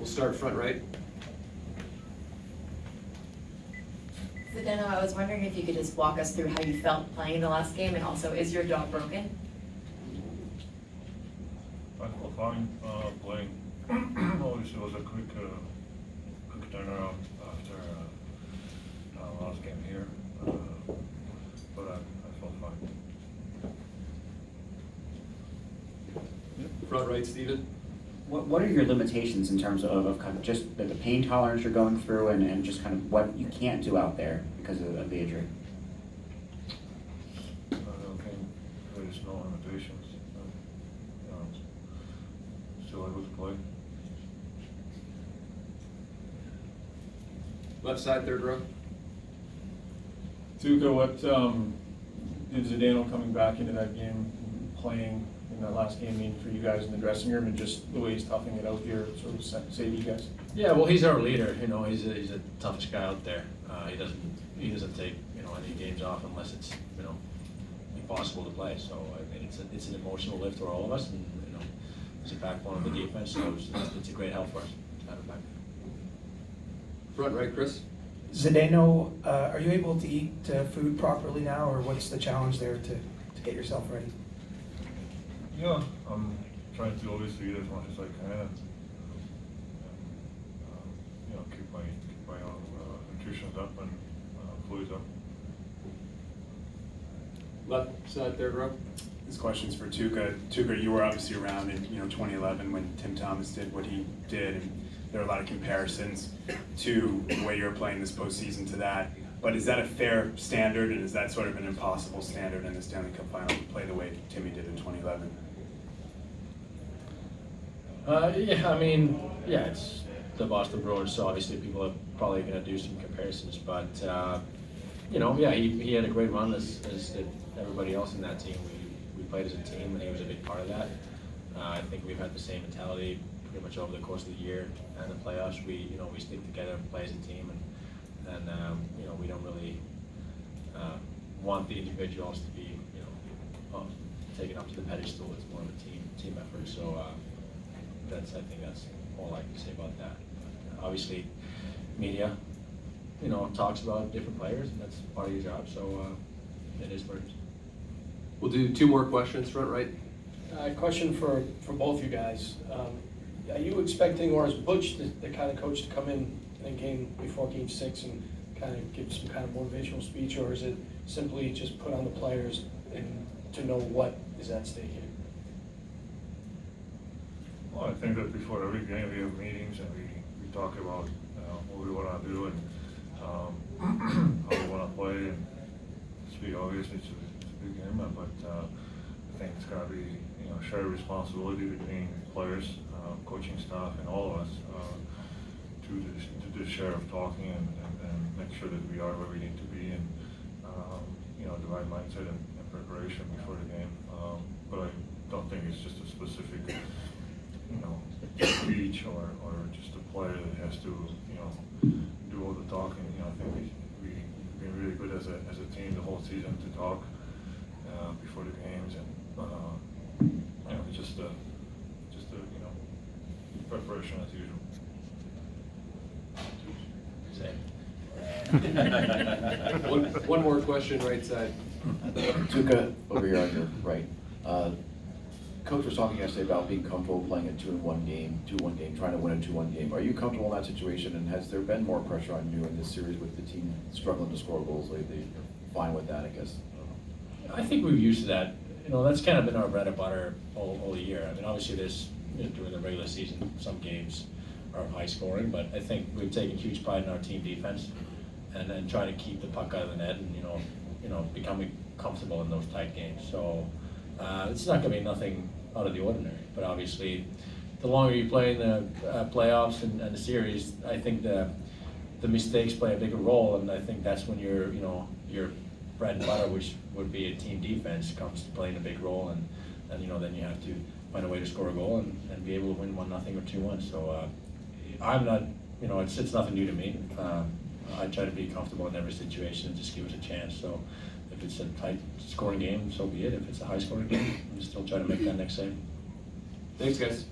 We'll start front right. Zdeno, I was wondering if you could just walk us through how you felt playing the last game, and also, is your jaw broken? I felt fine playing. Obviously, it was a quick turnaround after last game here, but I felt fine. Front right, Steven. What are your limitations in terms of kind of just the pain tolerance you're going through and just kind of what you can't do out there because of the injury? I don't think there's no limitations. Still able to play. Left side, third row. Tuukka, what did Zdeno coming back into that game, playing in that last game, mean for you guys in the dressing room, and just the way he's toughing it out here, sort of say to you guys? Yeah, well, he's our leader. You know, he's the toughest guy out there. He doesn't take any games off unless it's impossible to play. So I mean, it's an emotional lift for all of us, and he's a backbone of the defense. So it's a great help for us to have him back. Front right, Chris. Zdeno, are you able to eat food properly now, or what's the challenge there to get yourself ready? Yeah, I'm trying to always eat as much as I can, and keep my nutrition up and fluids up. Left side, third row. This question's for Tuukka. Tuukka, you were obviously around in 2011 when Tim Thomas did what he did, and there are a lot of comparisons to the way you're playing this postseason to that. But is that a fair standard, and is that sort of an impossible standard in the Stanley Cup Final to play the way Timmy did in 2011? Yeah, I mean, yeah, it's the Boston Bruins, so obviously people are probably going to do some comparisons, but yeah, he had a great run as did everybody else in that team. We played as a team, and he was a big part of that. I think we've had the same mentality pretty much over the course of the year and the playoffs. We stick together and play as a team, and we don't really want the individuals to be taken up to the pedestal. It's more of a team effort. So I think that's all I can say about that. But, obviously, media talks about different players, and that's part of your job. So it is what it is. We'll do two more questions, front right. Question for both you guys. Are you expecting, or is Butch the kind of coach to come in a game before Game 6 and kind of give some kind of motivational speech, or is it simply just put on the players and to know what is at stake here? Well, I think that before every game we have meetings and we talk about what we want to do and how we want to play. And to be obvious, it's a big game, but I think it's got to be shared responsibility between players, coaching staff, and all of us to the share of talking and make sure that we are where we need to be, and the right mindset and preparation before the game. But I don't think it's just a specific speech or just a player that has to do all the talking. I think we've been really good as a team the whole season to talk before the games, and just preparation as usual. One more question, right side. Tuukka, over here on your right. Coach was talking yesterday about being comfortable playing a 2-1 game, trying to win a 2-1 game. Are you comfortable in that situation, and has there been more pressure on you in this series with the team struggling to score goals lately? You're fine with that, I guess. I think we're used to that. That's kind of been our bread and butter all year. I mean, obviously there's during the regular season some games are high scoring, but I think we've taken huge pride in our team defense and trying to keep the puck out of the net and becoming comfortable in those tight games. So it's not going to be nothing out of the ordinary. But obviously, the longer you play in the playoffs and the series, I think the mistakes play a bigger role, and I think that's when your bread and butter, which would be a team defense, comes to playing a big role, and then you have to find a way to score a goal and be able to win 1-0 or 2-1. So I'm not, it's nothing new to me. I try to be comfortable in every situation and just give us a chance. So if it's a tight scoring game, so be it. If it's a high scoring game, I'm still trying to make that next save. Thanks, guys.